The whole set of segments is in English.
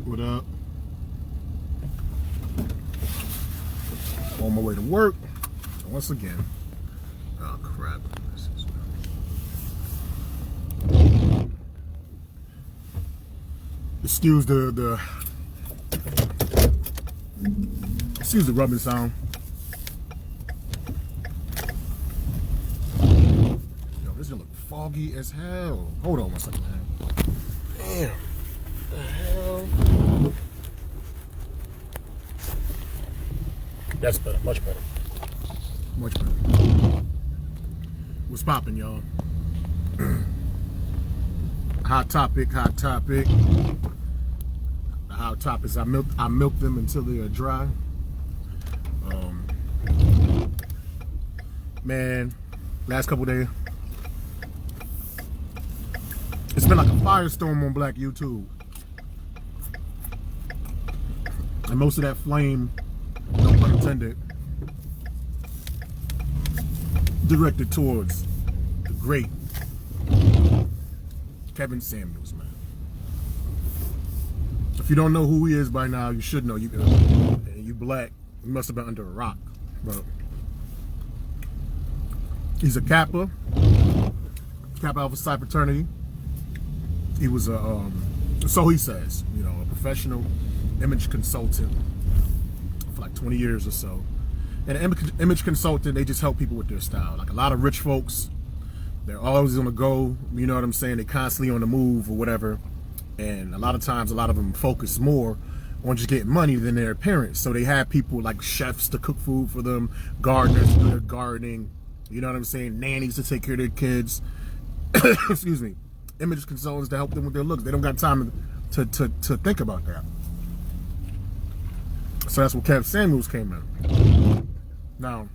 What up? On my way to work. Once again. Oh crap. Excuse the rubbing sound. Yo, this gonna look foggy as hell. Hold on one second, man. Damn. The hell? That's better, much better. Much better. What's poppin', y'all? Hot topic, hot topic. The hot topic is I milk them until they are dry. Man, last couple days, it's been like a firestorm on Black YouTube. And most of that flame, no pun intended, directed towards the great Kevin Samuels, man. If you don't know who he is by now, you should know. You black, you must have been under a rock. But he's a Kappa Alpha Psi fraternity. He was a, so he says, you know, a professional image consultant for like 20 years or so. And an image consultant, they just help people with their style. Like a lot of rich folks, they're always on the go, you know what I'm saying? They're constantly on the move or whatever. And a lot of times, a lot of them focus more on just getting money than their appearance. So they have people like chefs to cook food for them, gardeners to do their gardening, you know what I'm saying? Nannies to take care of their kids. Excuse me. Image consultants to help them with their looks. They don't got time to think about that. So that's where Kevin Samuels came in. Now,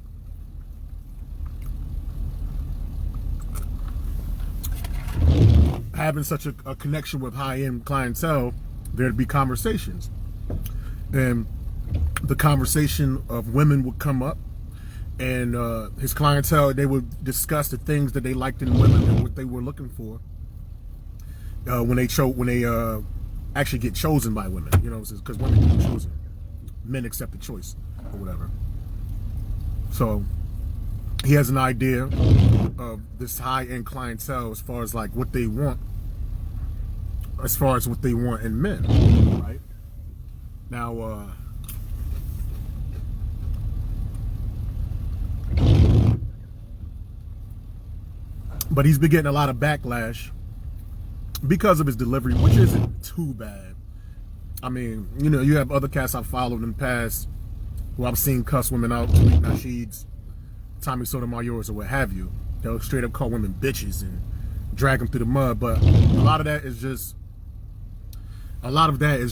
having such a connection with high-end clientele, there'd be conversations. And the conversation of women would come up, and his clientele, they would discuss the things that they liked in women and what they were looking for when they actually get chosen by women, you know, because women get chosen. Men accept the choice or whatever. So he has an idea of this high-end clientele as far as like what they want, as far as what they want in men, right? Now, but he's been getting a lot of backlash because of his delivery, which isn't too bad. I mean, you know, you have other cats I've followed in the past who I've seen cuss women out, Tariq Nasheed's, Tommy Sotomayor's, or what have you. They'll straight up call women bitches and drag them through the mud. But a lot of that is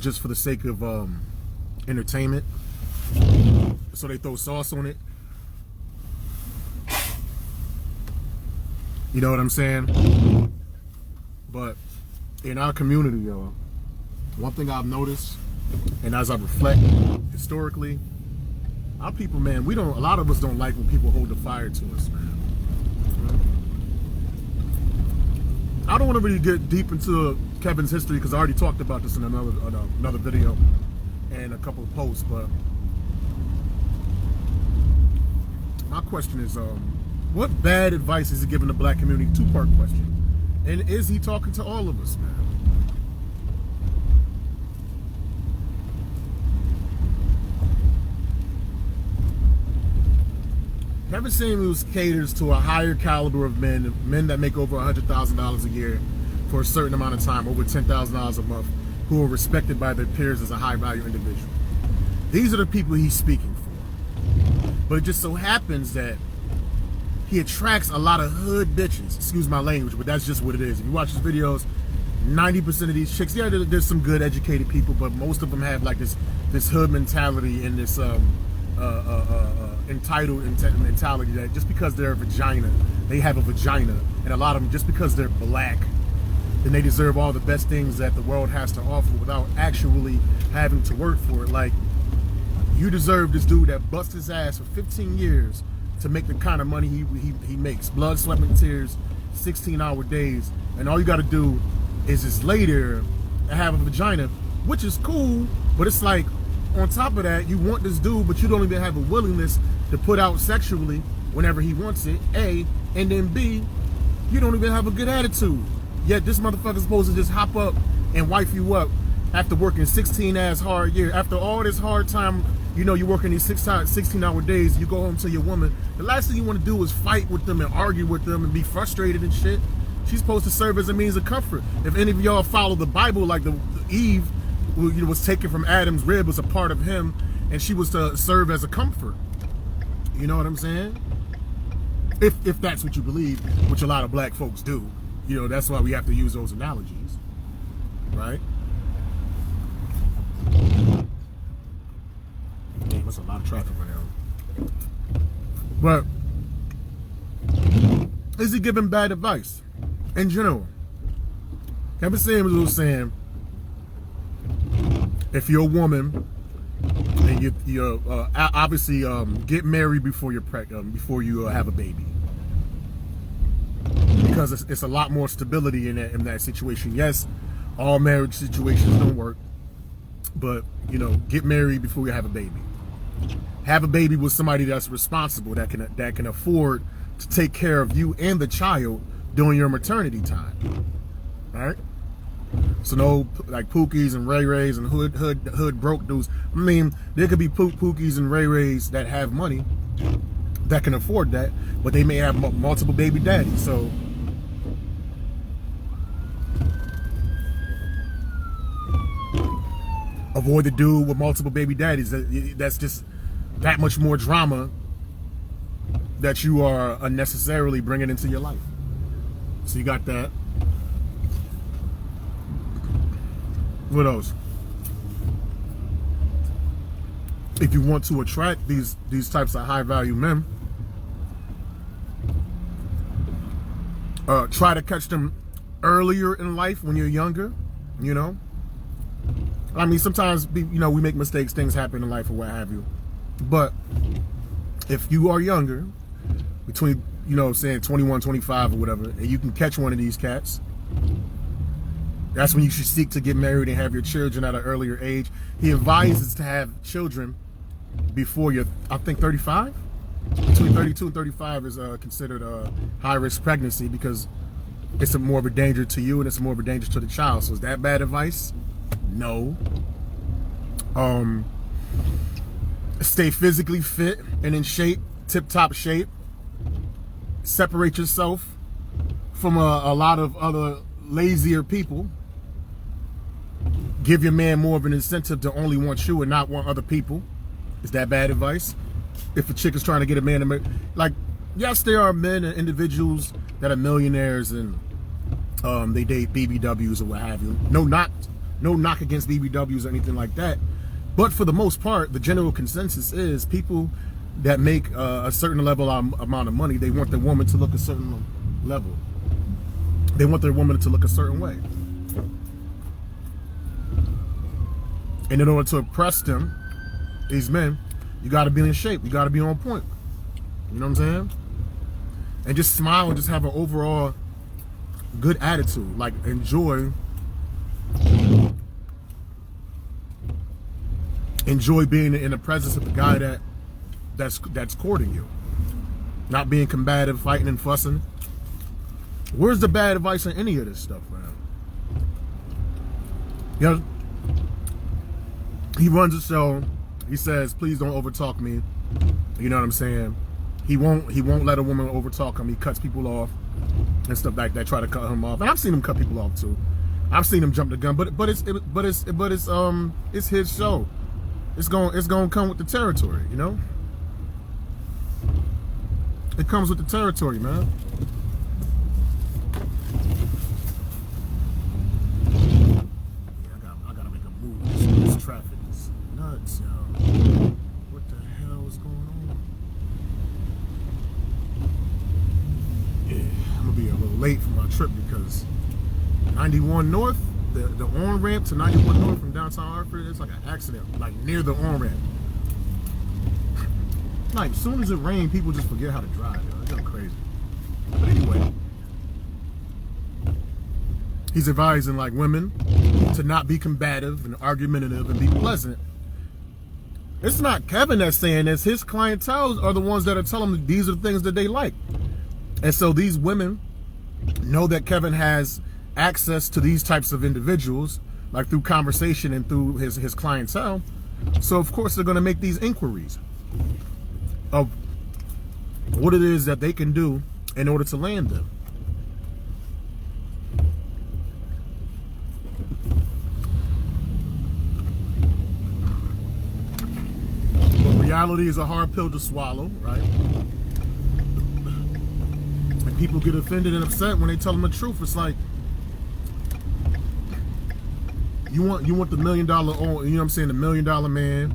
just for the sake of entertainment. So they throw sauce on it. You know what I'm saying? But in our community, y'all, one thing I've noticed, and as I reflect historically, our people, man, a lot of us don't like when people hold the fire to us, man. I don't want to really get deep into Kevin's history because I already talked about this in another video and a couple of posts, but my question is, what bad advice is he giving the black community? Two-part question. And is he talking to all of us, man? Kevin Samuels caters to a higher caliber of men that make over $100,000 a year for a certain amount of time, over $10,000 a month, who are respected by their peers as a high-value individual. These are the people he's speaking for. But it just so happens that he attracts a lot of hood bitches. Excuse my language, but that's just what it is. If you watch his videos, 90% of these chicks, yeah, there's some good educated people, but most of them have like this hood mentality and this entitled mentality that just because they're a vagina, they have a vagina, and a lot of them, just because they're black, then they deserve all the best things that the world has to offer without actually having to work for it. Like, you deserve this dude that busts his ass for 15 years to make the kind of money he makes. Blood, sweat, and tears, 16-hour days, and all you got to do is just lay there and have a vagina which is cool, but it's like, on top of that, you want this dude, but you don't even have a willingness to put out sexually whenever he wants it, A, and then B, you don't even have a good attitude. Yet this motherfucker's supposed to just hop up and wife you up after working 16 hard years. After all this hard time, you know, you're working these 16-hour days, you go home to your woman. The last thing you want to do is fight with them and argue with them and be frustrated and shit. She's supposed to serve as a means of comfort. If any of y'all follow the Bible, like the Eve, you know, was taken from Adam's rib, was a part of him, and she was to serve as a comfort. You know what I'm saying? If that's what you believe, which a lot of black folks do. You know, that's why we have to use those analogies, right? Damn, that's a lot of traffic right now. But is he giving bad advice in general? Kevin Samuels was saying, if you're a woman and you obviously get married before you're pregnant, before you have a baby, because it's a lot more stability in that situation. Yes, all marriage situations don't work, but you know, get married before you have a baby. Have a baby with somebody that's responsible, that can afford to take care of you and the child during your maternity time. All right. So no, like Pookies and Ray Rays and hood broke dudes. I mean, there could be Pookies and Ray Rays that have money that can afford that, but they may have multiple baby daddies. So avoid the dude with multiple baby daddies. That's just that much more drama that you are unnecessarily bringing into your life. So you got that. What else? If you want to attract these types of high value men, try to catch them earlier in life when you're younger. You know, I mean, sometimes we make mistakes, things happen in life or what have you. But if you are younger, between, you know, saying 21, 25 or whatever, and you can catch one of these cats, that's when you should seek to get married and have your children at an earlier age. He advises to have children before you're, I think, 35? Between 32 and 35 is considered a high-risk pregnancy because it's more of a danger to you and it's more of a danger to the child. So is that bad advice? No. Stay physically fit and in shape, tip-top shape. Separate yourself from a lot of other lazier people. Give your man more of an incentive to only want you and not want other people. Is that bad advice? If a chick is trying to get a man to marry, like, yes, there are men and individuals that are millionaires and they date BBWs or what have you. No knock against BBWs or anything like that. But for the most part, the general consensus is people that make a certain level amount of money, they want their woman to look a certain level. They want their woman to look a certain way. And in order to impress them, these men, you got to be in shape. You got to be on point. You know what I'm saying? And just smile and just have an overall good attitude. Like, enjoy being in the presence of the guy that's courting you. Not being combative, fighting and fussing. Where's the bad advice on any of this stuff, man? You know, he runs a show. He says, please don't overtalk me. You know what I'm saying? He won't let a woman overtalk him. He cuts people off and stuff like that, try to cut him off. And I've seen him cut people off too. I've seen him jump the gun, but it's his show. It's going to come with the territory, you know? It comes with the territory, man. I gotta make a move. This traffic is nuts, yo. What the hell is going on? Yeah, I'm gonna be a little late for my trip because 91 North, the on-ramp to 91 North from downtown Hartford, it's like an accident, like near the on-ramp. Like, as soon as it rains, people just forget how to drive, yo. It's crazy. But anyway, he's advising like women to not be combative and argumentative and be pleasant. It's not Kevin that's saying this. His clientele are the ones that are telling him these are the things that they like. And so these women know that Kevin has access to these types of individuals, like through conversation and through his clientele. So of course they're going to make these inquiries of what it is that they can do in order to land them. But reality is a hard pill to swallow, right? And people get offended and upset when they tell them the truth. It's like, you want the $1 million, you know what I'm saying, the $1 million man,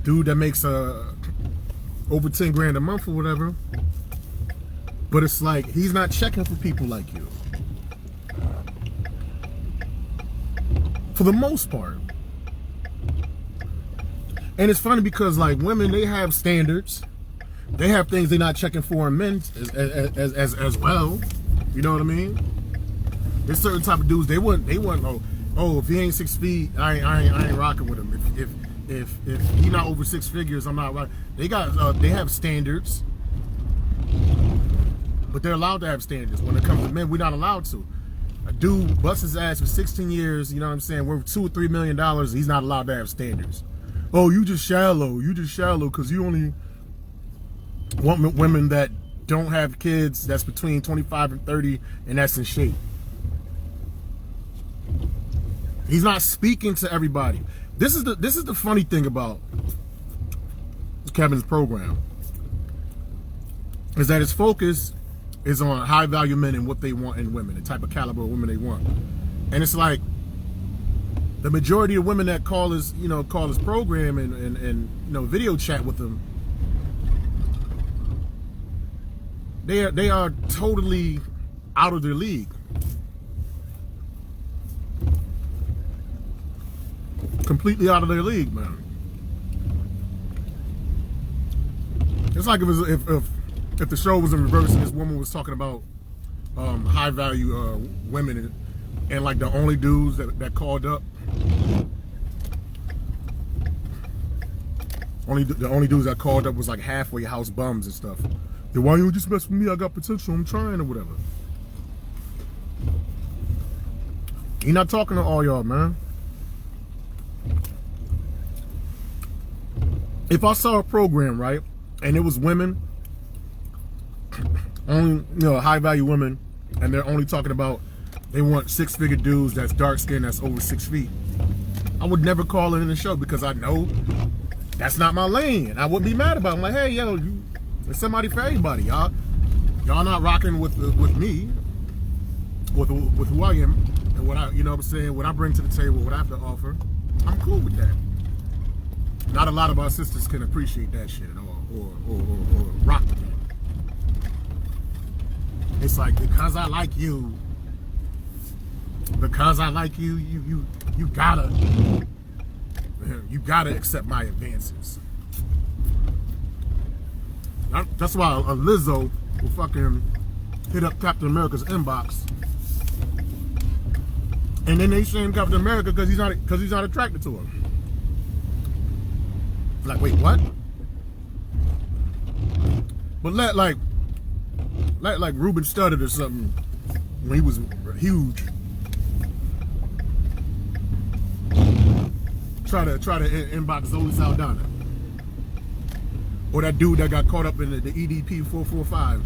dude that makes over 10 grand a month or whatever. But it's like, he's not checking for people like you. For the most part. And it's funny because like women, they have standards. They have things they're not checking for in men as well. You know what I mean? There's certain type of dudes, they want oh, if he ain't 6 feet, I ain't rocking with him. If he not over 6 figures, I'm not rocking. They have standards, but they're allowed to have standards. When it comes to men, we're not allowed to. A dude busts his ass for 16 years, you know what I'm saying, worth $2 or $3 million, he's not allowed to have standards. Oh, you just shallow because you only want women that don't have kids that's between 25 and 30 and that's in shape. He's not speaking to everybody. This is the funny thing about Kevin's program, is that his focus is on high value men and what they want in women, the type of caliber of women they want. And it's like the majority of women that call his program and video chat with him, they are totally out of their league. Completely out of their league, man. It's like if the show was in reverse and this woman was talking about high value women and like the only dudes that called up, the only dudes that called up was like halfway house bums and stuff. Then why you just mess with me? I got potential. I'm trying or whatever. He not talking to all y'all, man. If I saw a program, right, and it was women, only, high value women, and they're only talking about they want 6-figure dudes that's dark skinned, that's over 6 feet, I would never call it in the show because I know that's not my lane. And I wouldn't be mad about it. I'm like, hey, yo, there's somebody for everybody, y'all. Y'all not rocking with me, with who I am, and what I, what I'm saying, what I bring to the table, what I have to offer. I'm cool with that. Not a lot of our sisters can appreciate that shit at all, or rock with that. It's like, because I like you, you gotta accept my advances. That's why a Lizzo will fucking hit up Captain America's inbox, and then they shame Captain America because he's not attracted to her. Like, wait, what? But let Ruben Studdard or something, when he was huge, try to inbox Zoe Saldana, or that dude that got caught up in the EDP 445,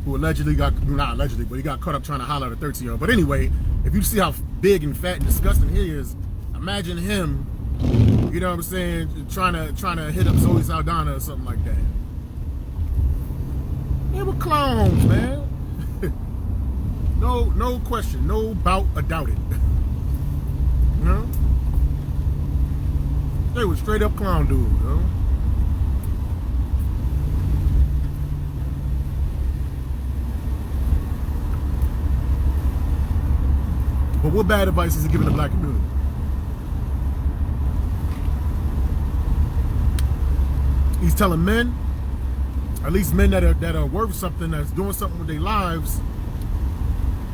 who allegedly not allegedly, but he got caught up trying to holler at a 13-year-old. But anyway, if you see how big and fat and disgusting he is, imagine him. You know what I'm saying? Trying to hit up Zoe Saldana or something like that. They were clowns, man. No question, no doubt about it. You know? They were straight up clown dudes, you know? But what bad advice is he giving the black community? He's telling men, at least men that are worth something, that's doing something with their lives,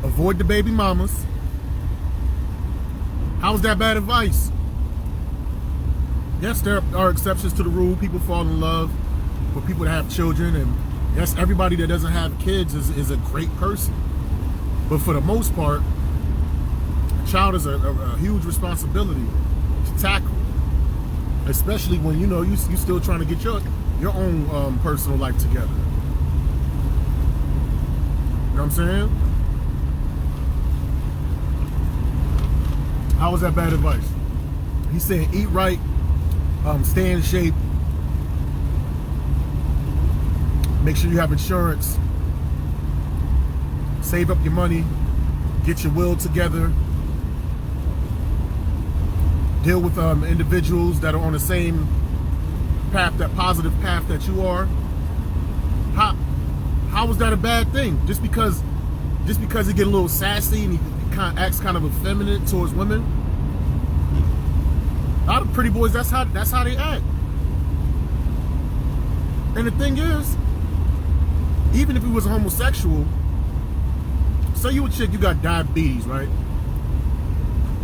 avoid the baby mamas, How is that bad advice? Yes, there are exceptions to the rule. People fall in love with people that have children, and yes, everybody that doesn't have kids is a great person. But for the most part, a child is a huge responsibility to tackle, especially when you still trying to get your own personal life together. You know what I'm saying? How was that bad advice? He's saying eat right, stay in shape, make sure you have insurance, save up your money, get your will together, deal with individuals that are on the same path, that positive path that you are. How was that a bad thing? Just because he get a little sassy and he kind of acts kind of effeminate towards women? A lot of pretty boys, that's how they act. And the thing is, even if he was a homosexual, say you a chick, you got diabetes, right?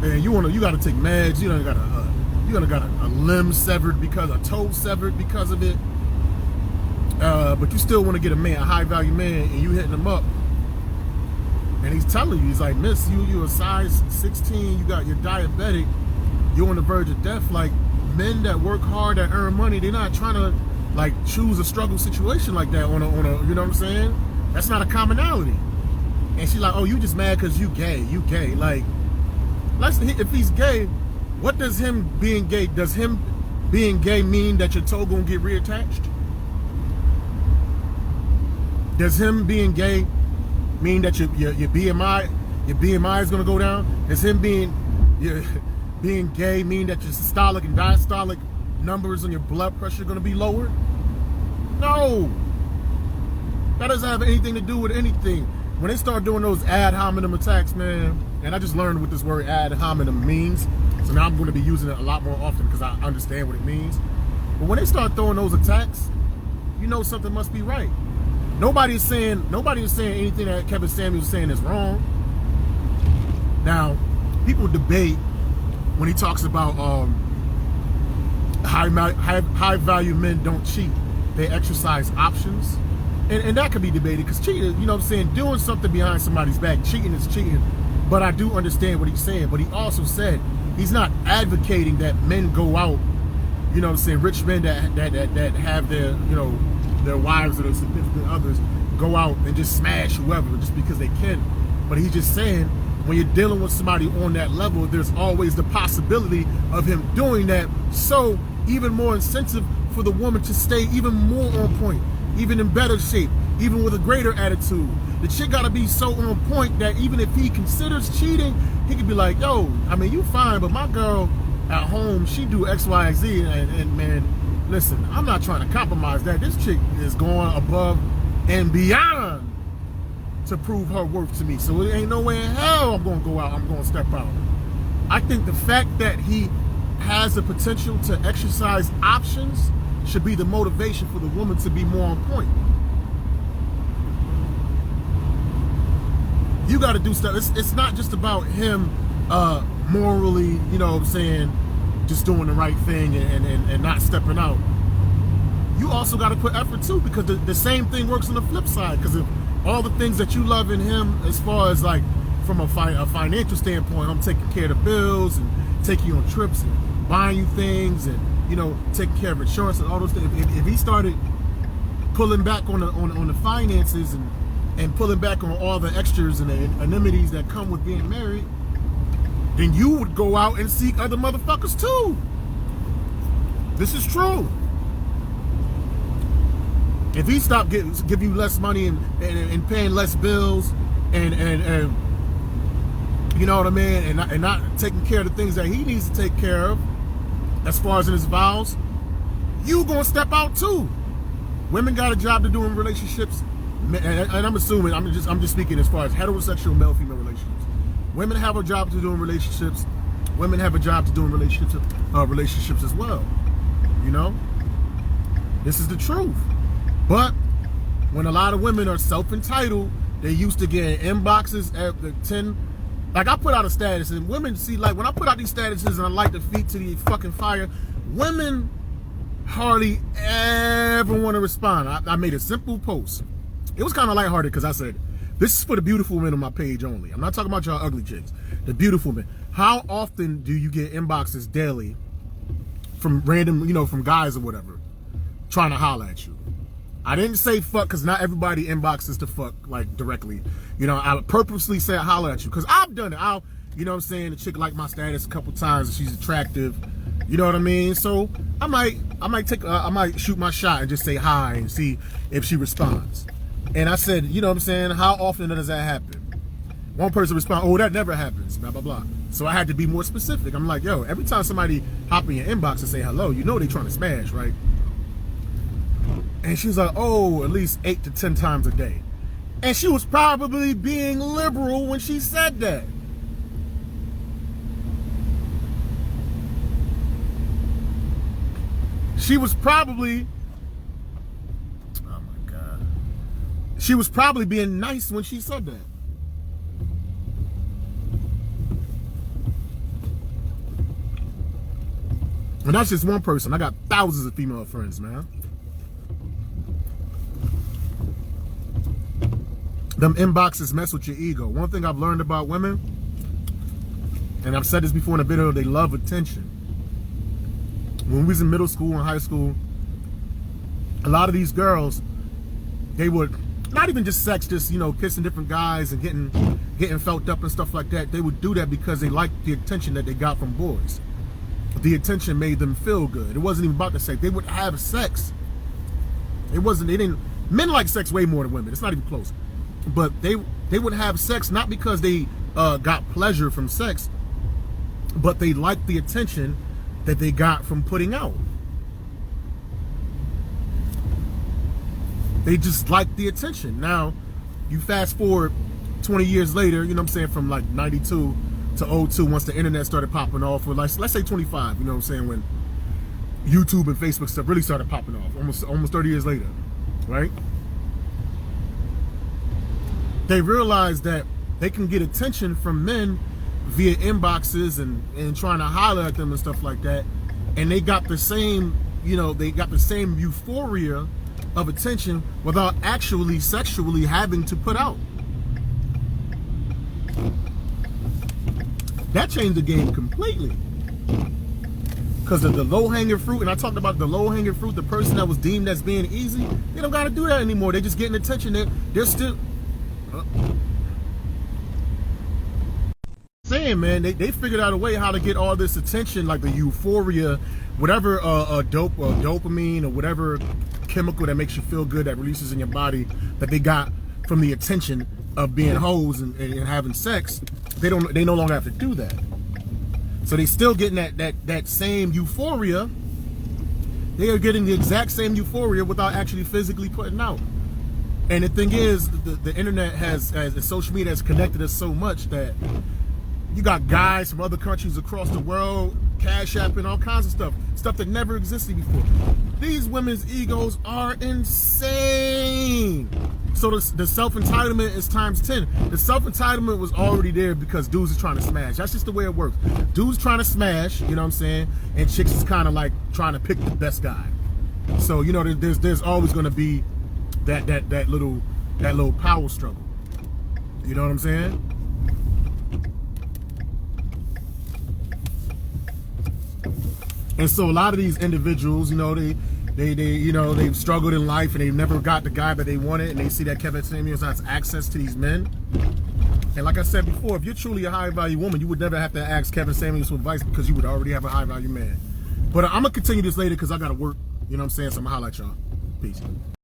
And you got to take meds. You got a limb severed because a toe severed because of it. But you still want to get a high value man, and you hitting him up, and he's telling you, he's like, miss, you a size 16, you're diabetic, you're on the verge of death. Like, men that work hard, that earn money, they're not trying to like choose a struggle situation like that on a you know what I'm saying? That's not a commonality. And she's like, oh, you just mad because you gay. Like, if he's gay, what does him being gay mean that your toe gonna get reattached? Does him being gay mean that your BMI is gonna go down? Does him being gay mean that your systolic and diastolic numbers on your blood pressure are gonna be lower? No. That doesn't have anything to do with anything. When they start doing those ad hominem attacks, man, and I just learned what this word ad hominem means, so now I'm going to be using it a lot more often because I understand what it means. But when they start throwing those attacks, you know something must be right. Nobody is saying anything that Kevin Samuels is saying is wrong. Now, people debate when he talks about high value men don't cheat; they exercise options. And that could be debated because cheating, you know what I'm saying, doing something behind somebody's back, cheating is cheating. But I do understand what he's saying. But he also said he's not advocating that men go out, you know what I'm saying, rich men that have their, their wives or their significant others go out and just smash whoever just because they can. But he's just saying when you're dealing with somebody on that level, there's always the possibility of him doing that. So even more incentive for the woman to stay even more on point, even in better shape, even with a greater attitude. The chick gotta be so on point that even if he considers cheating, he could be like, yo, I mean, you fine, but my girl at home, she do X, Y, and Z, and man, listen, I'm not trying to compromise that. This chick is going above and beyond to prove her worth to me. So it ain't no way in hell I'm gonna go out, I'm gonna step out. I think the fact that he has the potential to exercise options should be the motivation for the woman to be more on point. You got to do stuff. It's not just about him morally, you know what I'm saying, just doing the right thing and not stepping out. You also got to put effort too, because the same thing works on the flip side. Because if all the things that you love in him, as far as like from a financial standpoint, I'm taking care of the bills and taking you on trips and buying you things and taking care of insurance and all those things. If he started pulling back on the finances and pulling back on all the extras and the amenities that come with being married, then you would go out and seek other motherfuckers too. This is true. If he stopped give you less money and paying less bills and you know what I mean, and not taking care of the things that he needs to take care of, as far as in his vows, you gonna step out too. Women got a job to do in relationships, and I'm assuming I'm just speaking as far as heterosexual male-female relationships. Women have a job to do in relationships. Women have a job to do in relationships as well. This is the truth. But when a lot of women are self-entitled, they're used to getting inboxes after 10 Like, I put out a status, and women see, like, when I put out these statuses and I light the feet to the fucking fire, women hardly ever want to respond. I made a simple post. It was kind of lighthearted because I said, this is for the beautiful men on my page only. I'm not talking about y'all ugly chicks. The beautiful men. How often do you get inboxes daily from random, from guys or whatever, trying to holler at you? I didn't say fuck because not everybody inboxes to fuck, like, directly. I purposely said holler at you because I've done it. The chick liked my status a couple times and she's attractive. You know what I mean? So I might shoot my shot and just say hi and see if she responds. And I said, how often does that happen? One person respond, oh, that never happens, blah, blah, blah. So I had to be more specific. I'm like, yo, every time somebody hop in your inbox and say hello, they trying to smash, right? And she was like, oh, at least 8 to 10 times a day. And she was probably being liberal when she said that. She was probably, oh my God. She was probably being nice when she said that. And that's just one person. I got thousands of female friends, man. Them inboxes mess with your ego. One thing I've learned about women, and I've said this before in a video, they love attention. When we was in middle school and high school, a lot of these girls, they would, not even just sex, just, kissing different guys and getting felt up and stuff like that. They would do that because they liked the attention that they got from boys. The attention made them feel good. It wasn't even about the sex. They would have sex. Men like sex way more than women. It's not even close. But they would have sex not because they got pleasure from sex, but they liked the attention that they got from putting out. They just liked the attention. Now, you fast forward 20 years later, from like 92 to 02, once the internet started popping off, or like, let's say 25, when YouTube and Facebook stuff really started popping off, almost 30 years later, right? They realized that they can get attention from men via inboxes and trying to holler at them and stuff like that. And they got the same, the same euphoria of attention without actually sexually having to put out. That changed the game completely. Because of the low-hanging fruit, and I talked about the low-hanging fruit, the person that was deemed as being easy, they don't got to do that anymore. They're just getting attention. They're still... saying, man, they figured out a way how to get all this attention, like the euphoria, whatever dopamine or whatever chemical that makes you feel good, that releases in your body, that they got from the attention of being hoes and having sex. They no longer have to do that. So they still getting that same euphoria. They are getting the exact same euphoria without actually physically putting out. And the thing is, the internet the social media has connected us so much that you got guys from other countries across the world, Cash App and all kinds of stuff that never existed before. These women's egos are insane. So the self-entitlement is times 10. The self-entitlement was already there because dudes are trying to smash. That's just the way it works. Dudes trying to smash, you know what I'm saying? And chicks is kind of like trying to pick the best guy. So, there's always going to be that little power struggle. You know what I'm saying? And so a lot of these individuals, they've struggled in life and they've never got the guy that they wanted, and they see that Kevin Samuels has access to these men. And like I said before, if you're truly a high value woman, you would never have to ask Kevin Samuels for advice because you would already have a high value man. But I'm gonna continue this later because I gotta work. You know what I'm saying? So I'm gonna holler at y'all. Peace.